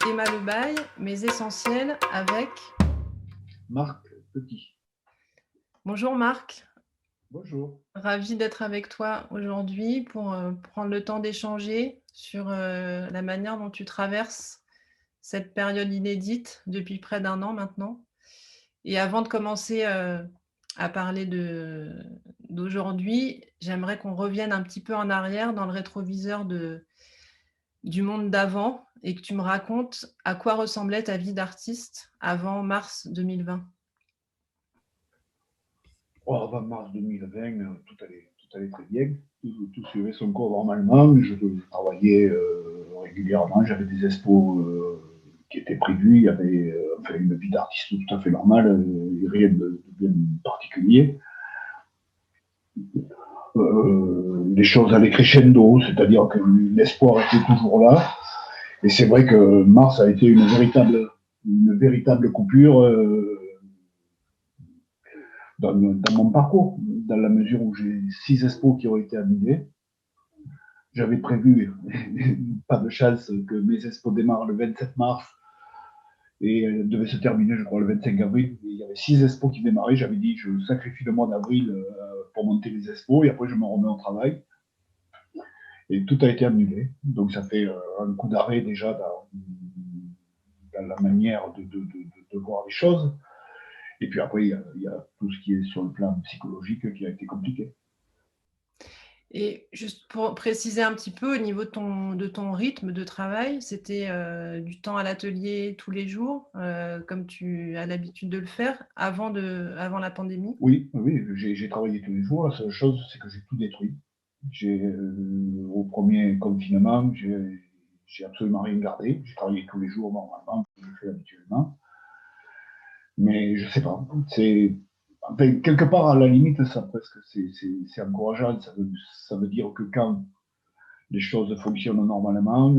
Emma Lebaille, Mes Essentiels avec... Marc Petit. Bonjour Marc. Bonjour. Ravie d'être avec toi aujourd'hui pour prendre le temps d'échanger sur la manière dont tu traverses cette période inédite depuis près d'1 an maintenant. Et avant de commencer à parler d'aujourd'hui, j'aimerais qu'on revienne un petit peu en arrière dans le rétroviseur du monde d'avant et que tu me racontes à quoi ressemblait ta vie d'artiste avant mars 2020. Avant mars 2020, tout allait très bien. Tout suivait son cours normalement. Je travaillais régulièrement. J'avais des expos qui étaient prévus. Il y avait une vie d'artiste tout à fait normale, rien de bien particulier. Les choses allaient crescendo, c'est-à-dire que l'espoir était toujours là. Et c'est vrai que mars a été une véritable coupure dans mon parcours, dans la mesure où j'ai 6 expos qui ont été annulés. J'avais prévu, pas de chance, que mes expos démarrent le 27 mars et devaient se terminer, je crois, le 25 avril. Il y avait 6 expos qui démarraient. J'avais dit, je sacrifie le mois d'avril pour monter les expos et après je me remets au travail. Et tout a été annulé. Donc ça fait un coup d'arrêt déjà dans la manière de voir les choses. Et puis après, il y a tout ce qui est sur le plan psychologique qui a été compliqué. Et juste pour préciser un petit peu, au niveau de ton rythme de travail, c'était du temps à l'atelier tous les jours, comme tu as l'habitude de le faire, avant la pandémie? Oui, j'ai travaillé tous les jours. La seule chose, c'est que j'ai tout détruit. Au premier confinement, j'ai absolument rien gardé. J'ai travaillé tous les jours normalement, comme je fais habituellement. Mais je sais pas. Enfin, quelque part, à la limite, ça presque, c'est encourageant. Ça veut dire que quand les choses fonctionnent normalement,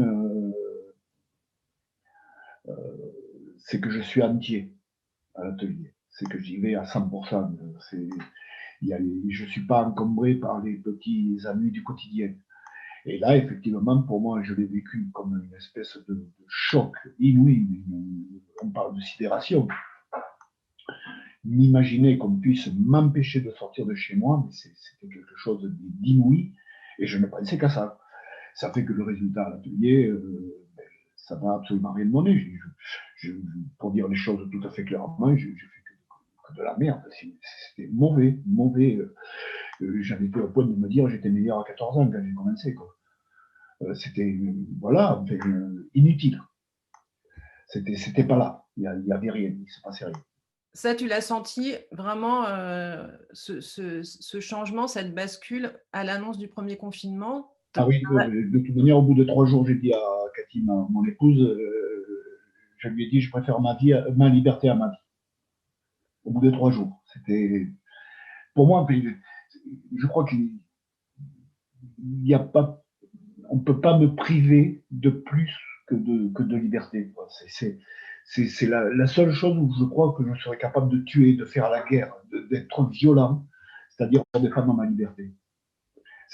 c'est que je suis entier à l'atelier. C'est que j'y vais à 100%. Je ne suis pas encombré par les petits ennuis du quotidien. Et là, effectivement, pour moi, je l'ai vécu comme une espèce de choc inouï. On parle de sidération. M'imaginer qu'on puisse m'empêcher de sortir de chez moi, mais c'était quelque chose d'inouï. Et je ne pensais qu'à ça. Ça fait que le résultat à l'atelier, ça m'a absolument rien donné. Pour dire les choses tout à fait clairement, j'ai fait que de la merde. C'était mauvais. J'avais été au point de me dire j'étais meilleur à 14 ans quand j'ai commencé. C'était, voilà, inutile. C'était pas là. Il n'y avait rien. Il ne se passait rien. Ça, tu l'as senti vraiment, ce changement, cette bascule à l'annonce du premier confinement? Ah oui, de toute manière, au bout de 3 jours, j'ai dit à Cathy, mon épouse, je lui ai dit, je préfère ma liberté à ma vie. Au bout de 3 jours. C'était, pour moi, je crois qu'il n'y a pas, on ne peut pas me priver de plus que de liberté. C'est la seule chose où je crois que je serais capable de tuer, de faire la guerre, d'être violent, c'est-à-dire pour défendre ma liberté.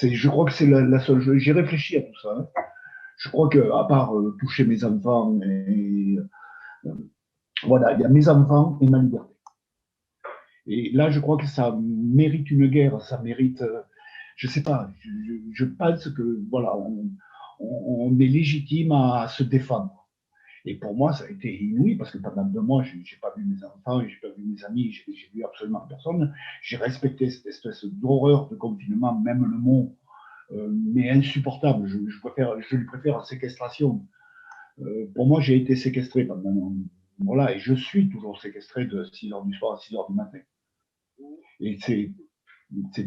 Je crois que c'est la seule chose. J'ai réfléchi à tout ça. Hein. Je crois qu'à part toucher mes enfants, voilà, il y a mes enfants et ma liberté. Et là, je crois que ça mérite une guerre, ça mérite, je sais pas, je pense que voilà, on est légitime à se défendre. Et pour moi, ça a été inouï parce que pendant 2 mois, j'ai pas vu mes enfants, j'ai pas vu mes amis, j'ai vu absolument personne. J'ai respecté cette espèce d'horreur de confinement, même le mot, mais insupportable. Je lui préfère séquestration. Pour moi, j'ai été séquestré pendant, voilà, et je suis toujours séquestré de 6h du soir à 6h du matin. Et c'est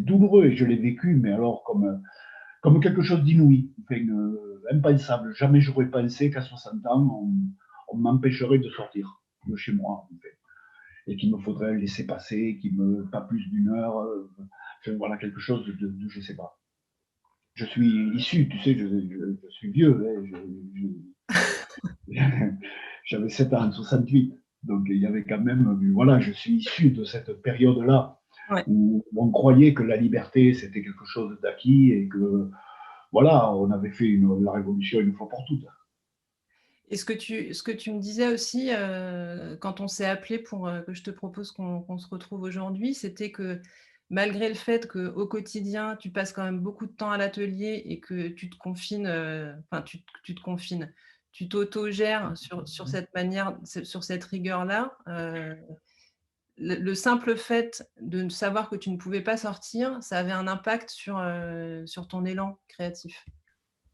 douloureux et je l'ai vécu, mais alors comme quelque chose d'inouï, enfin, impensable. Jamais j'aurais pensé qu'à 60 ans, on m'empêcherait de sortir de chez moi, en fait. Et qu'il me faudrait laisser passer, pas plus d'une heure, enfin, voilà, quelque chose de je sais pas. Je suis issu, tu sais, je suis vieux, j'avais 7 ans en 68, donc il y avait quand même, voilà, je suis issu de cette période-là, Ouais. où on croyait que la liberté, c'était quelque chose d'acquis et que, voilà, on avait fait la révolution une fois pour toutes. Et ce que tu me disais aussi, quand on s'est appelé pour, que je te propose qu'on se retrouve aujourd'hui, c'était que malgré le fait qu'au quotidien, tu passes quand même beaucoup de temps à l'atelier et que tu te confines, enfin tu te confines, tu t'autogères sur cette manière, sur cette rigueur-là, le simple fait de savoir que tu ne pouvais pas sortir, ça avait un impact sur ton élan créatif.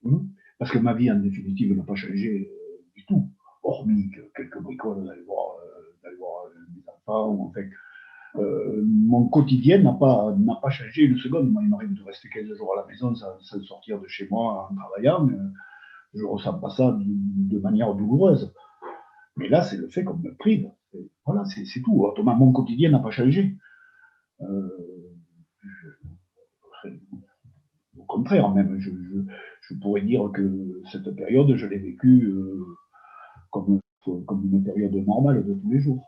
Mmh. Parce que ma vie, en définitive, n'a pas changé du tout, hormis quelques bricoles, d'aller voir mes enfants. Ou, en fait, mon quotidien n'a pas changé une seconde. Moi, il m'arrive de rester 15 jours à la maison sans sortir de chez moi en travaillant. Je ne ressens pas ça de manière douloureuse. Mais là, c'est le fait qu'on me prive. Voilà, c'est tout. Autrement, mon quotidien n'a pas changé. Euh, Au contraire, même, je pourrais dire que cette période, je l'ai vécue comme, comme une période normale de tous les jours.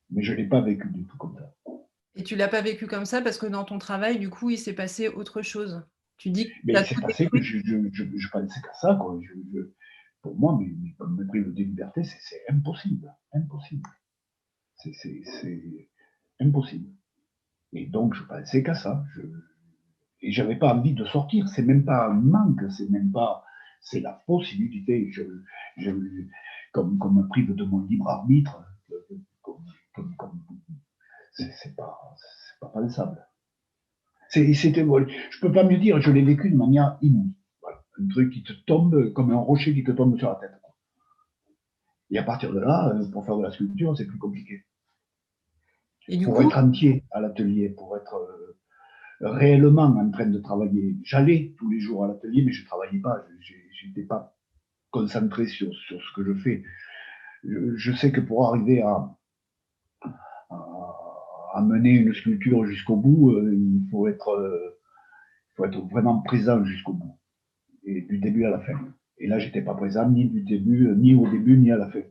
Mais je ne l'ai pas vécue du tout comme ça. Et tu l'as pas vécu comme ça parce que dans ton travail, du coup, il s'est passé autre chose? Tu dis que tu Mais as c'est tout passé que détruit? je pensais qu'à ça. Quoi. Pour moi, comme me prive de liberté, c'est impossible. Impossible. C'est impossible. Et donc, je pensais qu'à ça. Et j'avais pas envie de sortir. C'est même pas un manque, c'est même pas. C'est la possibilité. Je, comme me prive de mon libre arbitre, comme c'est pas pensable. Je peux pas mieux dire, je l'ai vécu de manière inouïe. Voilà. Un truc qui te tombe comme un rocher qui te tombe sur la tête. Et à partir de là, pour faire de la sculpture, c'est plus compliqué. Et du Pour coup, être entier à l'atelier, pour être réellement en train de travailler. J'allais tous les jours à l'atelier, mais je ne travaillais pas. Je n'étais pas concentré sur ce que je fais. Je sais que pour arriver à mener une sculpture jusqu'au bout, il faut être vraiment présent jusqu'au bout, et du début à la fin. Et là, j'étais pas présent ni du début, ni au début, ni à la fin.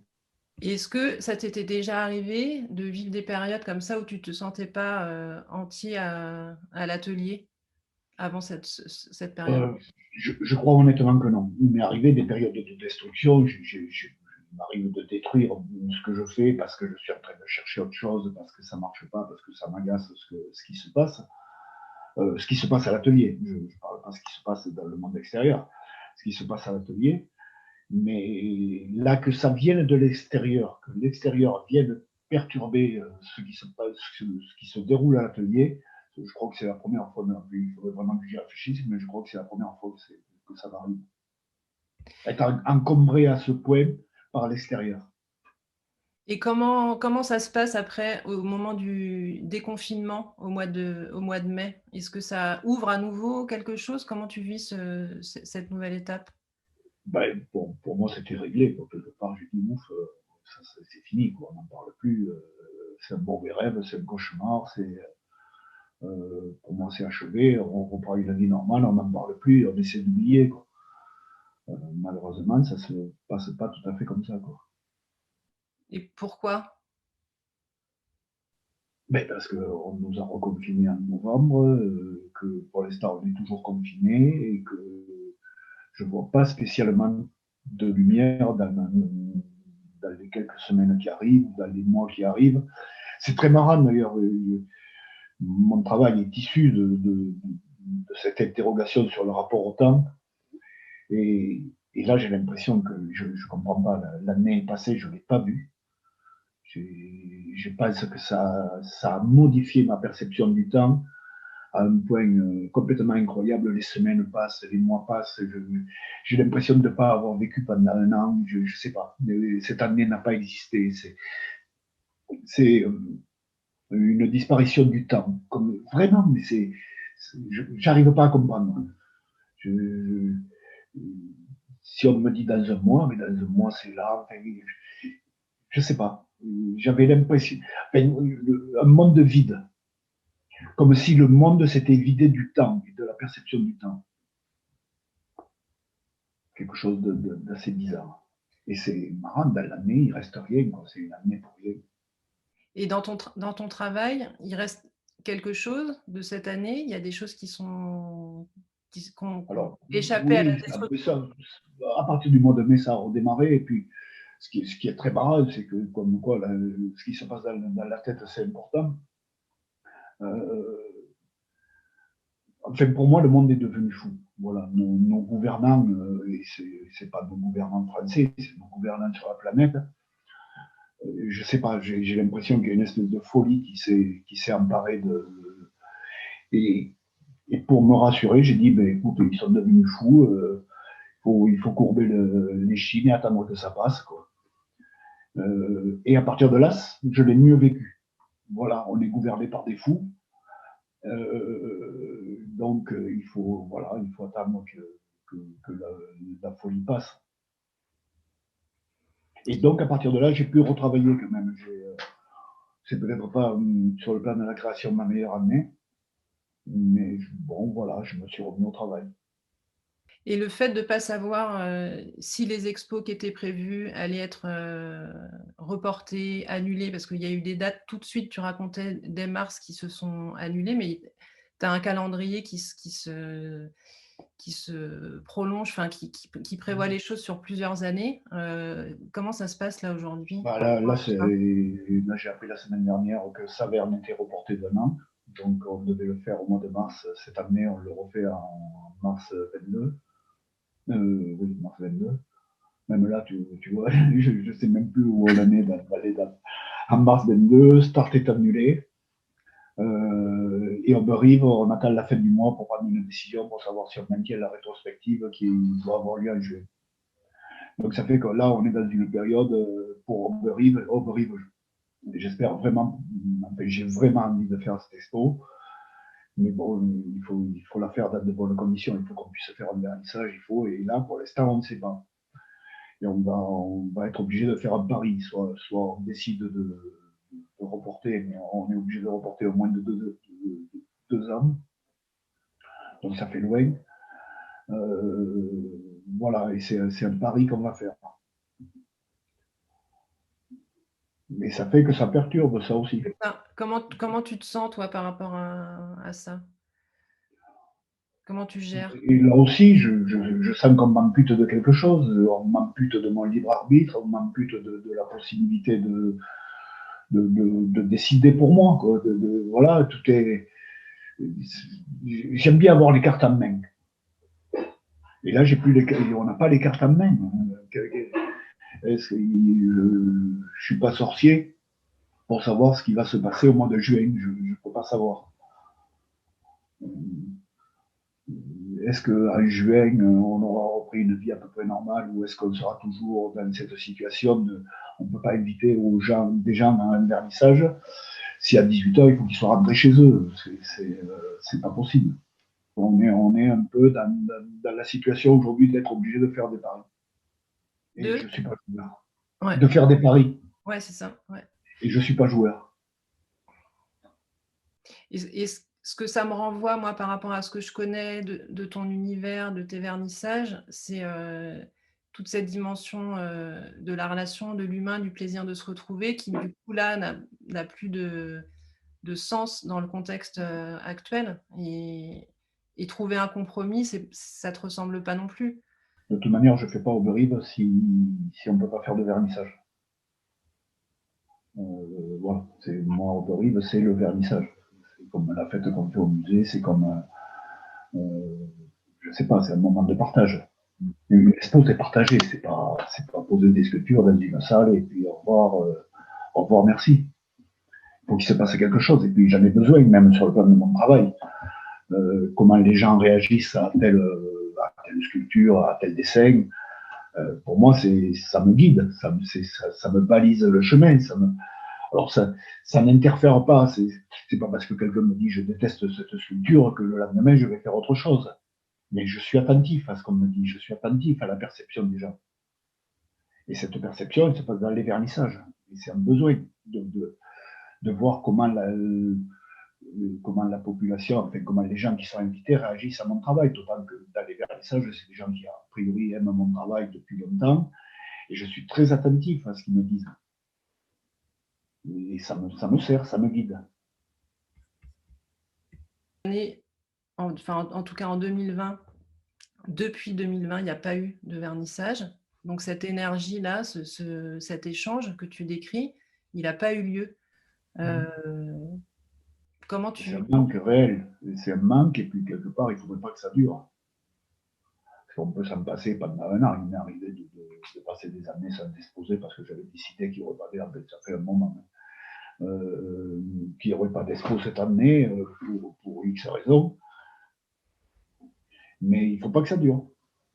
est-ce que ça t'était déjà arrivé de vivre des périodes comme ça où tu te sentais pas, entier à l'atelier avant cette période? Euh, je crois honnêtement que non. Il m'est arrivé des périodes de destruction. Il m'arrive de détruire ce que je fais parce que je suis en train de chercher autre chose, parce que ça marche pas, parce que ça m'agace ce qui se passe. Ce qui se passe à l'atelier. Je ne parle pas de ce qui se passe dans le monde extérieur, ce qui se passe à l'atelier. Mais là, que ça vienne de l'extérieur, que l'extérieur vienne perturber ce qui se passe, ce qui se déroule à l'atelier, je crois que c'est la première fois. Il faudrait vraiment que j'y réfléchisse, mais je crois que c'est la première fois que ça m'arrive. Être encombré à ce point par l'extérieur. Et comment ça se passe après, au moment du déconfinement, au mois de mai? Est-ce que ça ouvre à nouveau quelque chose? Comment tu vis cette nouvelle étape? Ben, pour moi, c'était réglé. Quelque part, j'ai dit, ouf, c'est fini, quoi. On n'en parle plus. C'est un mauvais rêve, c'est un cauchemar. Pour moi, c'est achevé. On reprend une vie normale, on n'en parle plus, on essaie d'oublier. Malheureusement, ça ne se passe pas tout à fait comme ça. Quoi. Et pourquoi? Ben, parce qu'on nous a reconfinés en novembre, que pour l'instant, on est toujours confinés et que je ne vois pas spécialement de lumière dans les quelques semaines qui arrivent, dans les mois qui arrivent. C'est très marrant d'ailleurs. Mon travail est issu de cette interrogation sur le rapport au temps. Et là, j'ai l'impression que je ne comprends pas. L'année passée, je ne l'ai pas vu. Je pense que ça a modifié ma perception du temps à un point complètement incroyable. Les semaines passent, les mois passent. J'ai l'impression de ne pas avoir vécu pendant un an. Je ne sais pas. Cette année n'a pas existé. C'est une disparition du temps. Comme, vraiment, mais j'arrive pas à comprendre. Je, si on me dit dans un mois, mais dans un mois c'est là, enfin, je sais pas. J'avais l'impression, enfin, un monde vide, comme si le monde s'était vidé du temps et de la perception du temps. Quelque chose d'assez bizarre. Et c'est marrant, dans l'année, il reste rien, quoi. C'est une année pour rien. Et dans ton travail, il reste quelque chose de cette année? Il y a des choses qui sont Alors, échappait à la oui, destruction. à partir du mois de mai, ça a redémarré. Et puis, ce qui est très marrant, c'est que, comme quoi, ce qui se passe dans la tête, c'est important. Enfin, pour moi, le monde est devenu fou. Voilà, nos gouvernants, et c'est pas nos gouvernants français, c'est nos gouvernants sur la planète. Je sais pas, j'ai l'impression qu'il y a une espèce de folie qui s'est emparée et, et pour me rassurer, j'ai dit, ben, écoute, ils sont devenus fous, il faut courber les chines et attendre que ça passe, quoi. Et à partir de là, je l'ai mieux vécu. Voilà, on est gouverné par des fous. Donc, voilà, il faut attendre que la folie passe. Et donc, à partir de là, j'ai pu retravailler quand même. C'est peut-être pas sur le plan de la création ma meilleure année, mais bon, voilà, je me suis remis au travail. Et le fait de ne pas savoir, si les expos qui étaient prévues allaient être, reportées, annulées, parce qu'il y a eu des dates tout de suite, tu racontais dès mars, qui se sont annulées, mais tu as un calendrier qui se prolonge, enfin qui prévoit les choses sur plusieurs années. Comment ça se passe là aujourd'hui? Bah, là, j'ai appris la semaine dernière que Saverne était reporté d'un an. Donc, on devait le faire au mois de mars. Cette année, on le refait en mars 22. Oui, mars 22. Même là, tu vois, je ne sais même plus où on en est dans les dates. En mars 22, Start est annulé. Et on arrive, on attend la fin du mois pour prendre une décision pour savoir si on maintient la rétrospective qui doit avoir lieu en juin. Donc ça fait que là, on est dans une période pour Oberive. J'espère vraiment, enfin, j'ai vraiment envie de faire cette expo. Mais bon, il faut la faire dans de bonnes conditions. Il faut qu'on puisse faire un vernissage. Et là, pour l'instant, on ne sait pas. Et on va être obligé de faire un pari. Soit on décide de reporter, mais on est obligé de reporter au moins de 2 ans. Donc ça fait loin. Voilà, et c'est un pari qu'on va faire. Mais ça fait que ça perturbe, ça aussi. Comment tu te sens, toi, par rapport à ça? Comment tu gères? Et là aussi, je sens qu'on m'ampute de quelque chose. On m'ampute de mon libre arbitre, on m'ampute de la possibilité de décider pour moi, quoi. Voilà, tout est. J'aime bien avoir les cartes en main. Et là, on n'a pas les cartes en main. Je suis pas sorcier pour savoir ce qui va se passer au mois de juin. Je ne peux pas savoir. Est-ce qu'en juin, on aura repris une vie à peu près normale ou est-ce qu'on sera toujours dans cette situation on ne peut pas inviter des gens à un vernissage si à 18h, il faut qu'ils soient rentrés chez eux. C'est pas possible. On est un peu dans la situation aujourd'hui d'être obligé de faire des paris. Et je ne suis pas joueur. Ouais. De faire des paris. Ouais, c'est ça. Ouais. Et je ne suis pas joueur. Et ce que ça me renvoie, moi, par rapport à ce que je connais de ton univers, de tes vernissages, c'est toute cette dimension de la relation, de l'humain, du plaisir de se retrouver, qui du coup là n'a plus de sens dans le contexte actuel. Et trouver un compromis, ça ne te ressemble pas non plus. De toute manière, je ne fais pas Auberive si on ne peut pas faire de vernissage. Voilà, moi, Auberive, c'est le vernissage. C'est comme la fête qu'on fait au musée, c'est comme, je ne sais pas, c'est un moment de partage. Une expo, c'est partagé, c'est pas poser des sculptures dans une salle et puis au revoir, merci. Il faut qu'il se passe quelque chose. Et puis j'en ai besoin, même sur le plan de mon travail. Comment les gens réagissent à telle sculpture, à tel dessin. Pour moi, ça me guide, ça me balise le chemin. Alors ça n'interfère pas. C'est pas parce que quelqu'un me dit je déteste cette sculpture que le lendemain je vais faire autre chose. Mais je suis attentif à ce qu'on me dit, je suis attentif à la perception des gens. Et cette perception, elle se passe dans les vernissages. Et c'est un besoin de voir comment la population, enfin comment les gens qui sont invités réagissent à mon travail. D'autant que dans les vernissages, c'est des gens qui, a priori, aiment mon travail depuis longtemps. Et je suis très attentif à ce qu'ils me disent. Et ça me sert, ça me guide. en tout cas en 2020, depuis 2020, il n'y a pas eu de vernissage. Donc cette énergie-là, cet échange que tu décris, il n'a pas eu lieu. Comment C'est un tu... manque réel. C'est un manque, et puis quelque part, il ne faudrait pas que ça dure. On peut s'en passer pendant un an. Il m'est arrivé de passer des années sans disposer parce que j'avais décidé qu'il n'y aurait pas d'herbe, ça fait un moment, qu'il n'y aurait pas d'expo cette année pour X raisons. Mais il ne faut pas que ça dure.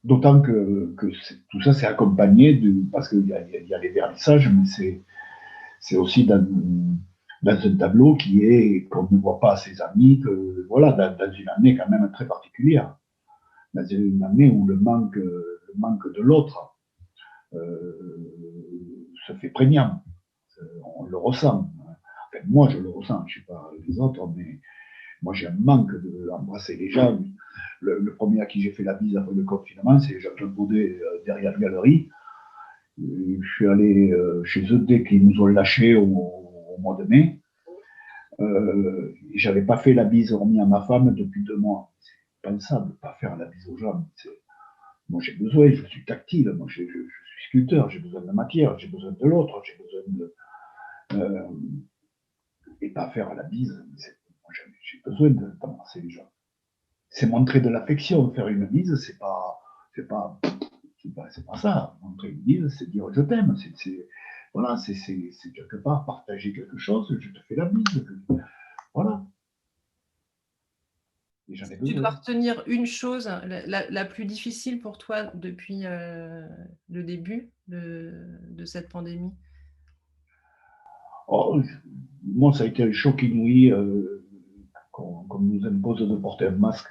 D'autant que tout ça, c'est accompagné parce qu'il y a les vernissages, mais c'est aussi dans un tableau qu'on ne voit pas à ses amis, voilà, dans une année quand même très particulière, dans une année où le manque de l'autre se fait prégnant. On le ressent. Enfin, moi, je le ressens, je ne sais pas les autres, mais moi, j'ai un manque d'embrasser les gens. Le premier à qui j'ai fait la bise après le confinement, c'est Jacques-Claude Baudet derrière la galerie. Je suis allé chez eux dès qu'ils nous ont lâchés au mois de mai. J'avais pas fait la bise hormis à ma femme depuis 2 mois. C'est pensable, pas faire la bise aux gens. Moi, j'ai besoin, je suis tactile, moi, je suis sculpteur, j'ai besoin de matière, j'ai besoin de l'autre, j'ai besoin de. Et pas faire la bise. Moi, j'ai besoin d'embrasser les gens. C'est montrer de l'affection. Faire une bise, c'est pas ça. Montrer une bise, c'est dire je t'aime. Voilà, c'est quelque part partager quelque chose, je te fais la bise. Voilà. Et j'en ai Tu dois besoin. retenir une chose, la plus difficile pour toi depuis le début de cette pandémie. Oh, moi, ça a été un choc inouï qu'on nous impose de porter un masque.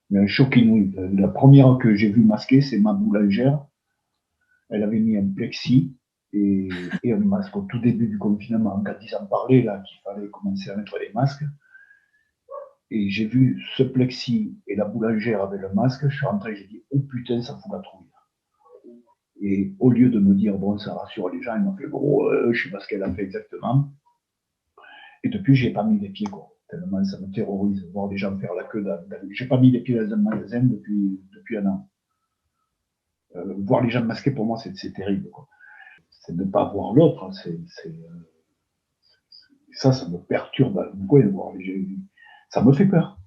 Mais un choc inouï. La première que j'ai vue masquée, c'est ma boulangère. Elle avait mis un plexi et un masque au tout début du confinement, quand ils en parlaient, là, qu'il fallait commencer à mettre les masques. Et j'ai vu ce plexi et la boulangère avec le masque, je suis rentré, j'ai dit, oh putain, ça fout la trouille. Et au lieu de me dire, bon, ça rassure les gens, ils m'ont fait, bon, je sais pas ce qu'elle a fait exactement. Et depuis, j'ai pas mis les pieds, quoi. Tellement ça me terrorise, voir les gens faire la queue. J'ai pas mis les pieds dans un magasin depuis un an. Voir les gens masqués, pour moi, c'est terrible, quoi. C'est de ne pas voir l'autre, ça me perturbe à un point. Ça me fait peur.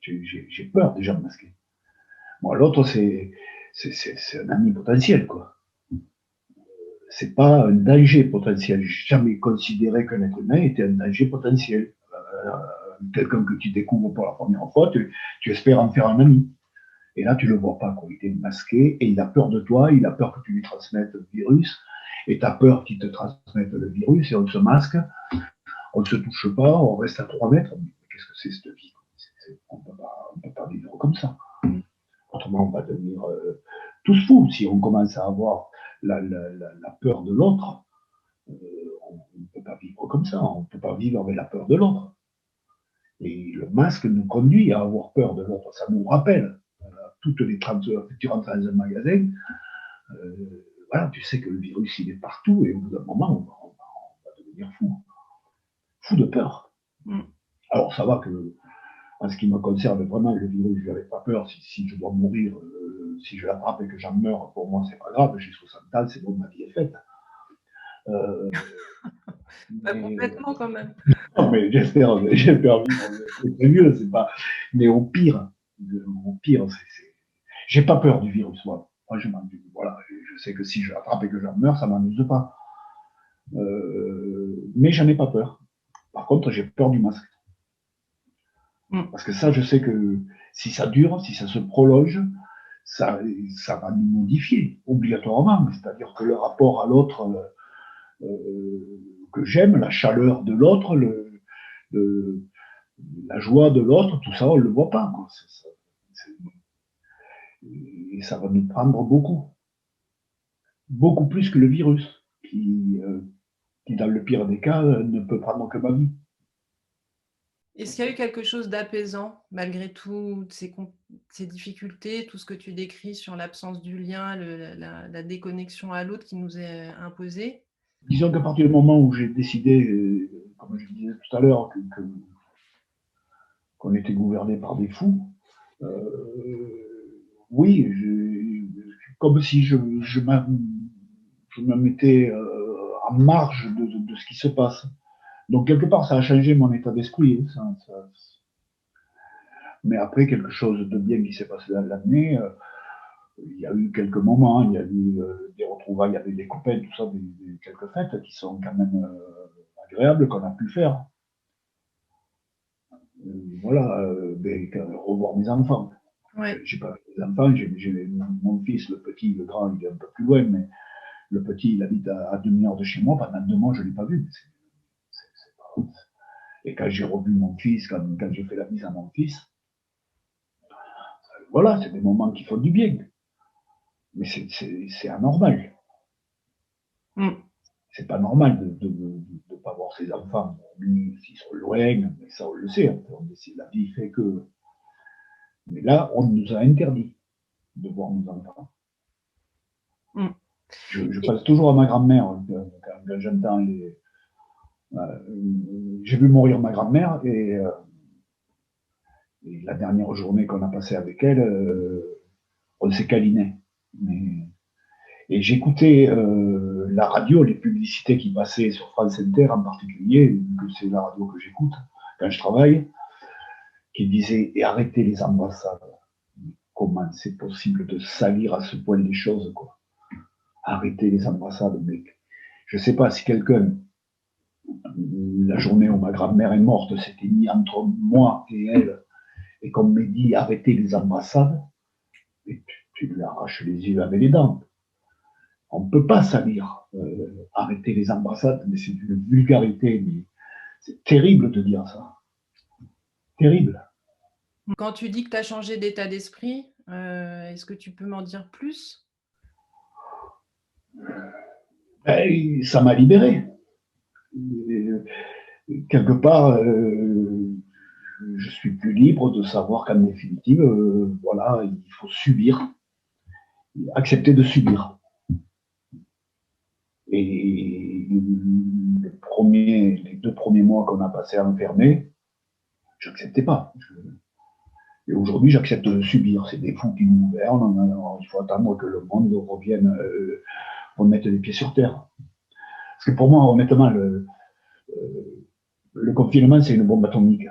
J'ai peur des gens masqués. Moi, l'autre, c'est un ami potentiel, quoi. C'est pas un danger potentiel. J'ai jamais considéré qu'un être humain était un danger potentiel. Quelqu'un que tu découvres pour la première fois, tu espères en faire un ami. Et là, tu le vois pas, quoi. Il est masqué et il a peur de toi, il a peur que tu lui transmettes le virus, et tu as peur qu'il te transmette le virus, et on se masque, on ne se touche pas, on reste à 3 mètres. Mais qu'est-ce que c'est cette vie? On ne peut pas vivre comme ça. Autrement, on va devenir tous fous. Si on commence à avoir la peur de l'autre, on ne peut pas vivre comme ça. On ne peut pas vivre avec la peur de l'autre. Et le masque nous conduit à avoir peur de l'autre. Ça nous rappelle. Toutes les 30 heures que tu rentres dans un magasin, voilà, tu sais que le virus, il est partout. Et au bout d'un moment, on va devenir fou. Fou de peur. Alors, ça va que en ce qui me concerne, vraiment, le virus, je n'avais pas peur. Si je dois mourir, si je l'attrape et que j'en meurs, pour moi, c'est pas grave. J'ai 60 ans, c'est bon, ma vie est faite. Pas complètement quand même. Non, mais j'espère vivre très mieux. C'est pas. Mais au pire, j'ai pas peur du virus, moi. Franchement, voilà, je sais que si je l'attrape et que j'en meurs, ça m'amuse pas. Mais j'en ai pas peur. Par contre, j'ai peur du masque. Parce que ça, je sais que si ça dure, si ça se prolonge, ça va nous modifier obligatoirement. C'est-à-dire que le rapport à l'autre que j'aime, la chaleur de l'autre, la joie de l'autre, tout ça, on ne le voit pas. Quoi. Et ça va nous prendre beaucoup. Beaucoup plus que le virus, qui dans le pire des cas, ne peut prendre que ma vie. Est-ce qu'il y a eu quelque chose d'apaisant malgré toutes ces difficultés, tout ce que tu décris sur l'absence du lien, la déconnexion à l'autre qui nous est imposée? Disons qu'à partir du moment où j'ai décidé, comme je disais tout à l'heure, qu'on était gouverné par des fous. Oui, comme si je me mettais en marge de ce qui se passe. Donc, quelque part, ça a changé mon état d'esprit. Mais après, quelque chose de bien qui s'est passé dans l'année, il y a eu quelques moments, il y a eu des retrouvailles avec des copains, tout ça, quelques fêtes qui sont quand même agréables qu'on a pu faire. Voilà, revoir mes enfants. Ouais. J'ai pas des enfants, j'ai mon fils, le petit, le grand, il est un peu plus loin, mais le petit, il habite à 2 heures de chez moi. Pendant 2 mois, je ne l'ai pas vu. Pas... Et quand j'ai revu mon fils, quand j'ai fait la mise à mon fils, voilà, c'est des moments qui font du bien. Mais c'est anormal. C'est pas normal de ne pas voir ses enfants, même s'ils sont loin, mais ça on le sait. La vie fait que. Mais là, on nous a interdit de voir nos enfants. Je pense toujours à ma grand-mère quand j'entends les. J'ai vu mourir ma grand-mère et la dernière journée qu'on a passée avec elle, on s'est câliné. Et j'écoutais la radio, les publicités qui passaient sur France Inter en particulier, que c'est la radio que j'écoute quand je travaille, qui disait et arrêtez les ambassades. Comment c'est possible de salir à ce point les choses, quoi. Arrêtez les ambassades, mec. Je sais pas si quelqu'un, la journée où ma grand-mère est morte, s'était mis entre moi et elle, et qu'on me dit arrêtez les ambassades, et tu lui arraches les yeux avec les dents. On ne peut pas salir, arrêter les ambassades, mais c'est une vulgarité. Mais c'est terrible de dire ça. Terrible. Quand tu dis que tu as changé d'état d'esprit, est-ce que tu peux m'en dire plus? Ça m'a libéré. Quelque part, je suis plus libre de savoir qu'en définitive, voilà, il faut subir, accepter de subir. Et les 2 premiers mois qu'on a passés enfermés, j'acceptais pas. Et aujourd'hui, j'accepte de subir. C'est des fous qui nous gouvernent. Alors, il faut attendre que le monde revienne, remettre les pieds sur terre. Parce que pour moi, honnêtement, le confinement, c'est une bombe atomique.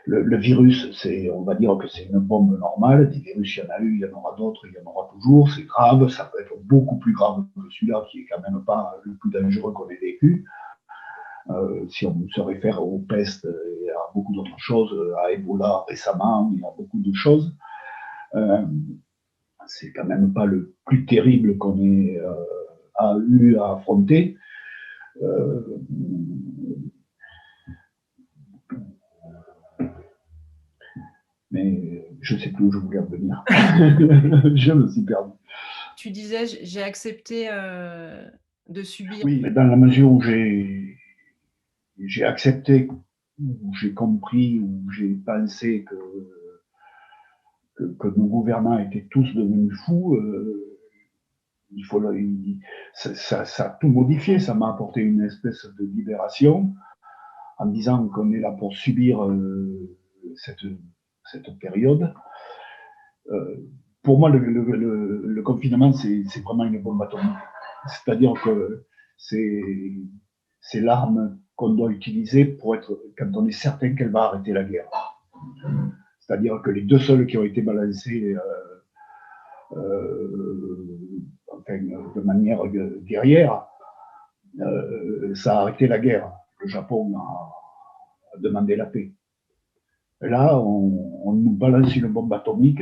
Le virus, on va dire que c'est une bombe normale. Des virus, il y en a eu, il y en aura d'autres, il y en aura toujours. C'est grave, ça peut être beaucoup plus grave que celui-là, qui est quand même pas le plus dangereux qu'on ait vécu. Si on se réfère aux pestes et à beaucoup d'autres choses, à Ebola récemment, il y a beaucoup de choses. C'est quand même pas le plus terrible qu'on ait eu à affronter. Mais je ne sais plus où je voulais en venir. Je me suis perdu. Tu disais, j'ai accepté de subir. Oui, dans la mesure où j'ai accepté, où j'ai compris, où j'ai pensé que nos gouvernants étaient tous devenus fous, ça a tout modifié. Ça m'a apporté une espèce de libération en disant qu'on est là pour subir cette période. Pour moi, le confinement, c'est vraiment une bombe atomique. C'est-à-dire que c'est l'arme qu'on doit utiliser quand on est certain qu'elle va arrêter la guerre. C'est-à-dire que les 2 seuls qui ont été balancés enfin, de manière guerrière, ça a arrêté la guerre. Le Japon a demandé la paix. Là, on nous balance une bombe atomique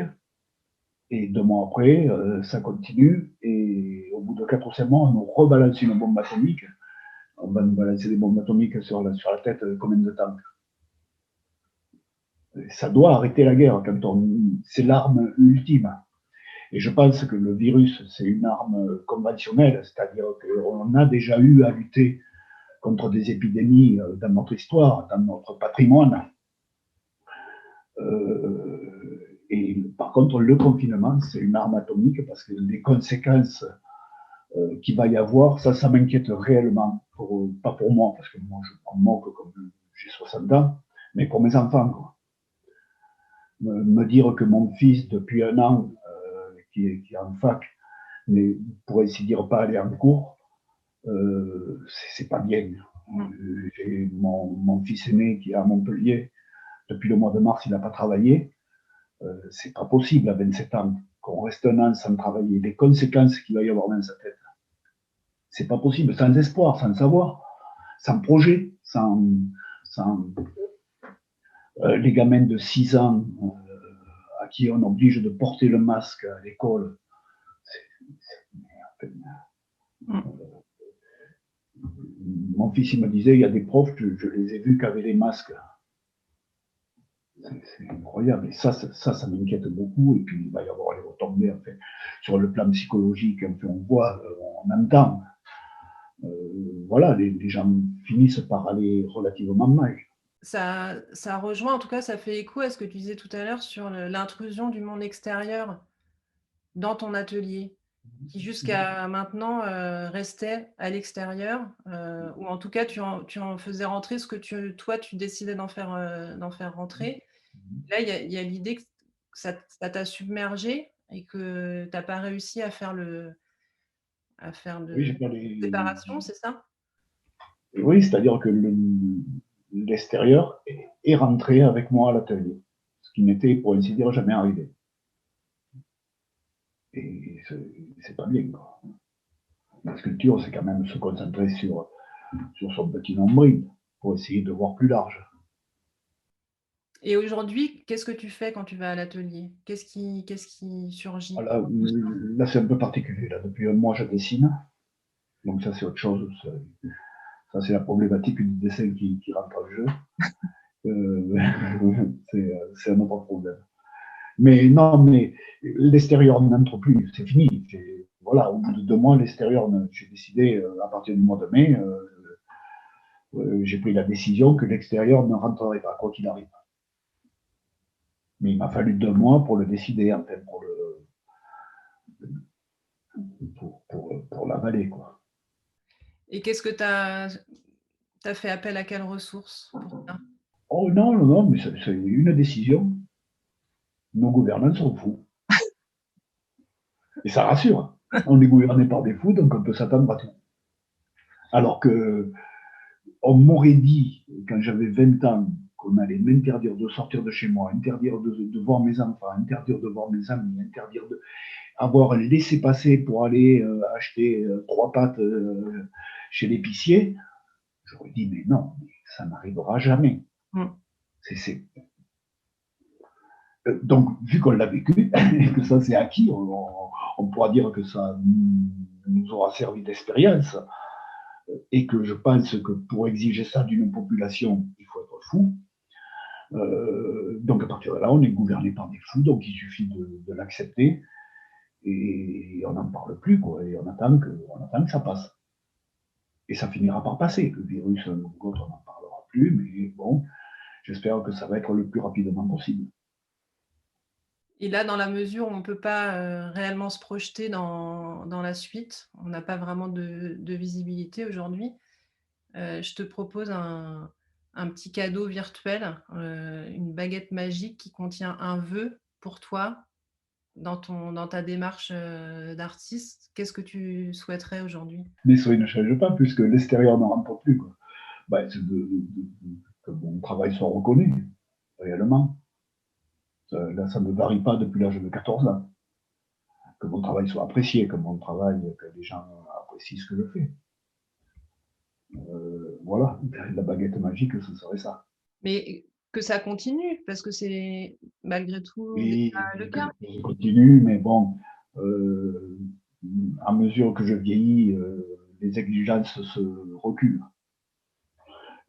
et 2 mois après, ça continue et au bout de 4 ou 5 mois, on nous rebalance une bombe atomique. On va nous balancer des bombes atomiques sur la tête combien de temps? Ça doit arrêter la guerre. C'est l'arme ultime. Et je pense que le virus, c'est une arme conventionnelle, c'est-à-dire qu'on a déjà eu à lutter contre des épidémies dans notre histoire, dans notre patrimoine. Et par contre, le confinement, c'est une arme atomique parce que les conséquences qu'il va y avoir, ça m'inquiète réellement. Pas pour moi, parce que moi, je m'en moque comme j'ai 60 ans, mais pour mes enfants, quoi. Me dire que mon fils, depuis 1 an, qui est en fac, mais pour ainsi dire pas aller en cours, c'est pas bien. J'ai mon fils aîné qui est à Montpellier, depuis le mois de mars, il n'a pas travaillé. C'est pas possible à 27 ans qu'on reste 1 an sans travailler. Les conséquences qu'il va y avoir dans sa tête, c'est pas possible, sans espoir, sans savoir, sans projet, sans les gamins de 6 ans à qui on oblige de porter le masque à l'école. Mon fils, il me disait, il y a des profs, je les ai vus qu'avec les masques. C'est incroyable. Et ça m'inquiète beaucoup. Et puis, il va y avoir les retombées, en fait, sur le plan psychologique. En fait, on voit, on entend. Voilà, les gens finissent par aller relativement mal. Ça rejoint, en tout cas, ça fait écho à ce que tu disais tout à l'heure sur l'intrusion du monde extérieur dans ton atelier, qui jusqu'à maintenant restait à l'extérieur, ou en tout cas tu en faisais rentrer ce que toi tu décidais d'en faire rentrer. Là, il y a l'idée que ça t'a submergé et que tu n'as pas réussi à faire Oui, j'ai de pas les... séparation, c'est ça? Oui, c'est-à-dire que l'extérieur est rentré avec moi à l'atelier, ce qui n'était, pour ainsi dire, jamais arrivé. Et c'est pas bien, quoi. La sculpture, c'est quand même se concentrer sur son petit nombril pour essayer de voir plus large. Et aujourd'hui, qu'est-ce que tu fais quand tu vas à l'atelier? Qu'est-ce qui surgit? Là, c'est un peu particulier. Là, depuis 1 mois, je dessine. Donc ça, c'est autre chose. Ça, c'est la problématique du dessin qui rentre en jeu. C'est un autre problème. Mais non, mais l'extérieur n'entre plus, c'est fini. Voilà, au bout de 2 mois, l'extérieur, j'ai décidé, à partir du mois de mai, j'ai pris la décision que l'extérieur ne rentrerait pas, quoi qu'il arrive. Mais il m'a fallu 2 mois pour le décider, en fait, pour l'avaler, quoi. Et qu'est-ce que tu as fait appel à quelles ressources pour ça? Oh non, non, non, mais c'est une décision. Nos gouvernants sont fous. Et ça rassure. On est gouverné par des fous, donc on peut s'attendre à tout. Alors que on m'aurait dit, quand j'avais 20 ans, qu'on allait m'interdire de sortir de chez moi, interdire de voir mes enfants, interdire de voir mes amis, interdire d'avoir un laissez-passer pour aller acheter 3 pâtes chez l'épicier, j'aurais dit, mais non, ça n'arrivera jamais. Donc, vu qu'on l'a vécu, et que ça c'est acquis, on pourra dire que ça nous aura servi d'expérience, et que je pense que pour exiger ça d'une population, il faut être fou. Donc à partir de là, on est gouverné par des fous, donc il suffit de l'accepter, et on n'en parle plus, quoi, et on attend que ça passe. Et ça finira par passer. Le virus, on n'en parlera plus, mais bon, j'espère que ça va être le plus rapidement possible. Et là, dans la mesure où on ne peut pas réellement se projeter dans la suite, on n'a pas vraiment de visibilité aujourd'hui, je te propose un petit cadeau virtuel, une baguette magique qui contient un vœu pour toi dans ta démarche d'artiste. Qu'est-ce que tu souhaiterais aujourd'hui? Mais ça ne change pas, puisque l'extérieur ne rentre plus, quoi. C'est que mon travail soit reconnu, réellement. Là, ça ne varie pas depuis l'âge de 14 ans. Que mon travail soit apprécié, que les gens apprécient ce que je fais. Voilà, la baguette magique, ce serait ça. Mais que ça continue, parce que c'est malgré tout Et déjà le cas. je continue, mais bon, à mesure que je vieillis, les exigences se reculent.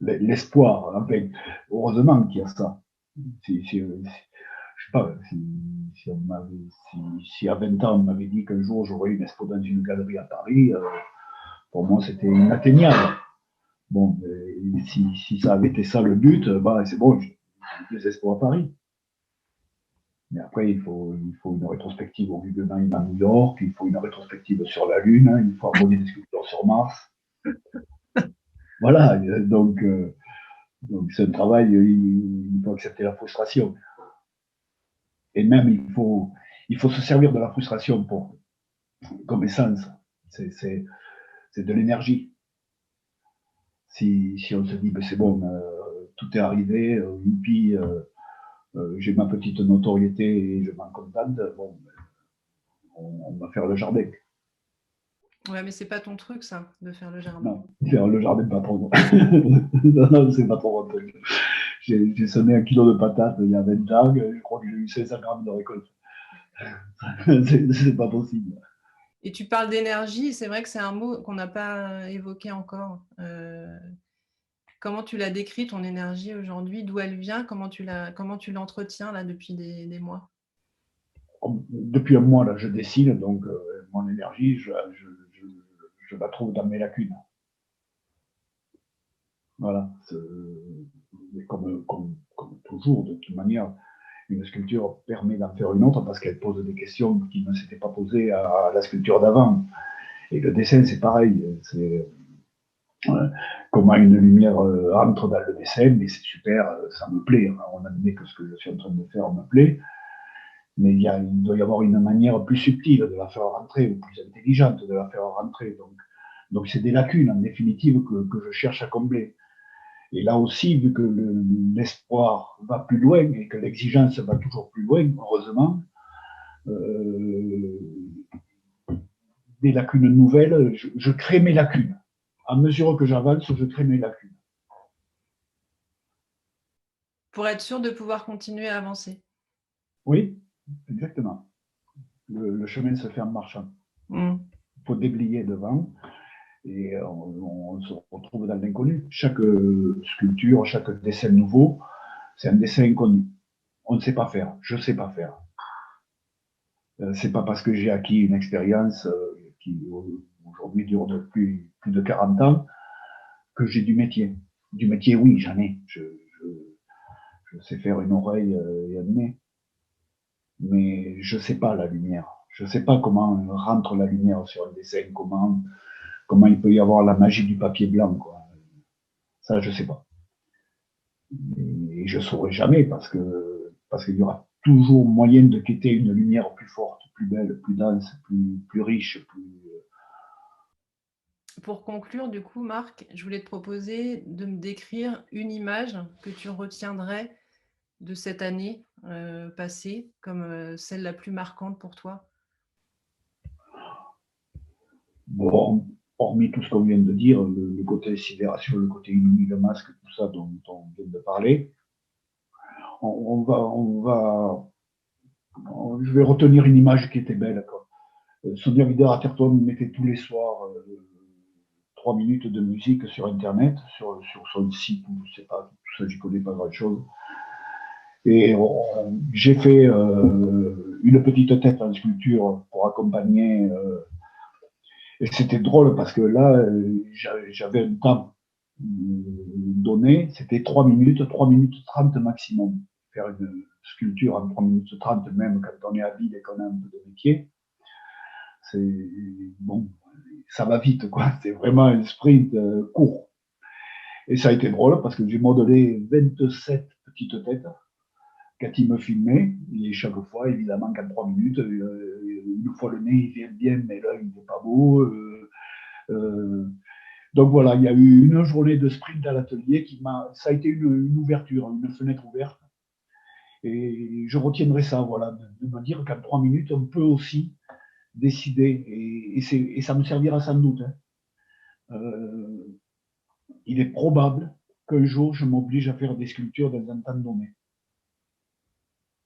L'espoir, en fait, heureusement qu'il y a ça. Je sais pas, si à 20 ans on m'avait dit qu'un jour j'aurais une expo dans une galerie à Paris, pour moi c'était inatteignable. Bon, si ça avait été ça le but, c'est bon, j'ai des expos à Paris. Mais après, il faut une rétrospective au Guggenheim à New York, il faut une rétrospective sur la Lune, il faut avoir des sculptures sur Mars. Voilà, donc Donc c'est un travail, il faut accepter la frustration. Et même, il faut se servir de la frustration comme essence. C'est de l'énergie. Si on se dit, ben c'est bon, tout est arrivé, youpi, j'ai ma petite notoriété et je m'en contente, bon, on va faire le jardin. Ouais, mais c'est pas ton truc, ça, de faire le jardin. Non, faire le jardin, pas trop. Non, non, c'est pas trop mon truc. J'ai semé 1 kilo de patates il y a 20 ans, je crois que j'ai eu 500 grammes de récolte. C'est pas possible. Et tu parles d'énergie, c'est vrai que c'est un mot qu'on n'a pas évoqué encore. Comment tu l'as décrit, ton énergie aujourd'hui? D'où elle vient? Comment tu l'entretiens là depuis des mois? Depuis un mois, là, je dessine, donc mon énergie, je la trouve dans mes lacunes. Voilà. Comme toujours, de toute manière, une sculpture permet d'en faire une autre parce qu'elle pose des questions qui ne s'étaient pas posées à la sculpture d'avant. Et le dessin, c'est pareil. C'est comment une lumière entre dans le dessin, mais c'est super, ça me plaît. On admet que ce que je suis en train de faire me plaît, mais il doit y avoir une manière plus subtile de la faire rentrer, ou plus intelligente de la faire rentrer. Donc c'est des lacunes, en définitive, que je cherche à combler. Et là aussi, vu que l'espoir va plus loin et que l'exigence va toujours plus loin, heureusement, euh, des lacunes nouvelles, je crée mes lacunes. À mesure que j'avance, je crée mes lacunes. Pour être sûr de pouvoir continuer à avancer. Oui, exactement. Le chemin se fait en marchant. Mmh. Il faut déblayer devant et on se retrouve dans l'inconnu. Chaque sculpture, chaque dessin nouveau, c'est un dessin inconnu. On ne sait pas faire. Je ne sais pas faire. C'est pas parce que j'ai acquis une expérience qui aujourd'hui dure depuis plus de 40 ans que j'ai du métier. Du métier, oui, j'en ai. Je sais faire une oreille et un nez, mais je sais pas la lumière. Je sais pas comment rentre la lumière sur un dessin, comment il peut y avoir la magie du papier blanc, quoi. Ça, je sais pas. Et je saurai jamais parce qu'il y aura toujours moyen de quitter une lumière plus forte, plus belle, plus dense, plus riche, plus. Pour conclure, du coup, Marc, je voulais te proposer de me décrire une image que tu retiendrais de cette année passée comme celle la plus marquante pour toi. Bon, hormis tout ce qu'on vient de dire, le côté sidération, le côté inouï, le masque, tout ça dont on vient de parler, je vais retenir une image qui était belle. Sonia Vidal-Atherton mettait tous les soirs 3 minutes de musique sur Internet, sur son site, je sais pas, tout ça, j'y connais pas grand-chose. Et j'ai fait une petite tête en sculpture pour accompagner. Et c'était drôle parce que là, j'avais un temps donné, c'était 3 minutes 30 maximum. Faire une sculpture en 3 minutes 30, même quand on est habile et qu'on a un peu de métier, c'est bon, ça va vite, quoi. C'est vraiment un sprint court. Et ça a été drôle parce que j'ai modelé 27 petites têtes quand il me filmait. Et chaque fois, évidemment, qu'en 3 minutes, une fois le nez, il vient bien, mais là, il n'est pas beau. Euh, donc voilà, il y a eu une journée de sprint à l'atelier ça a été une ouverture, une fenêtre ouverte. Et je retiendrai ça, voilà, de me dire qu'en 3 minutes, on peut aussi décider. Et ça me servira sans doute. Hein. Il est probable qu'un jour, je m'oblige à faire des sculptures dans un temps donné.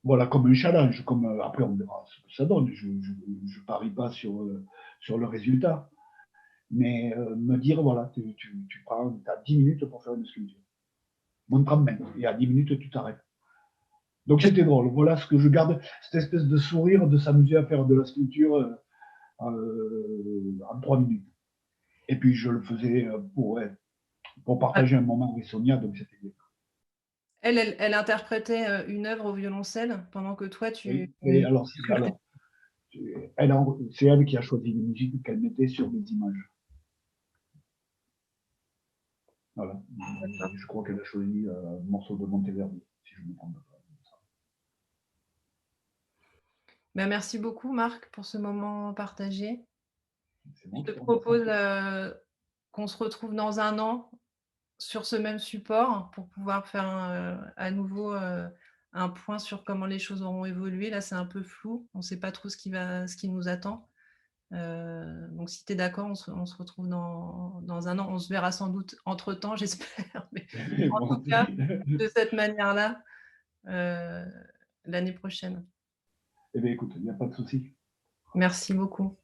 Voilà, comme un challenge. Après, on verra ce que ça donne. Je ne parie pas sur le résultat. Mais me dire, voilà, tu prends, as 10 minutes pour faire une sculpture. Montre en main. Et à 10 minutes, tu t'arrêtes. Donc c'était drôle. Voilà ce que je garde, cette espèce de sourire de s'amuser à faire de la sculpture en 3 minutes. Et puis je le faisais pour partager un moment avec Sonia, donc c'était bien. Elle interprétait une œuvre au violoncelle pendant que toi, tu Et alors, sculptais. c'est elle qui a choisi les musiques qu'elle mettait sur les images. Voilà. D'accord. Je crois qu'elle a choisi un morceau de Monteverdi, si je ne me trompe pas. Bah, merci beaucoup Marc pour ce moment partagé. C'est Je moi te qui te remercie. propose, qu'on se retrouve dans un an sur ce même support pour pouvoir faire à nouveau, un point sur comment les choses auront évolué. Là, c'est un peu flou, on ne sait pas trop ce qui nous attend. Donc si tu es d'accord, on se retrouve dans un an. On se verra sans doute entre-temps, j'espère, mais en Moi tout cas, aussi. de cette manière-là, heu, l'année prochaine. Eh bien, écoute, il n'y a pas de souci. Merci beaucoup.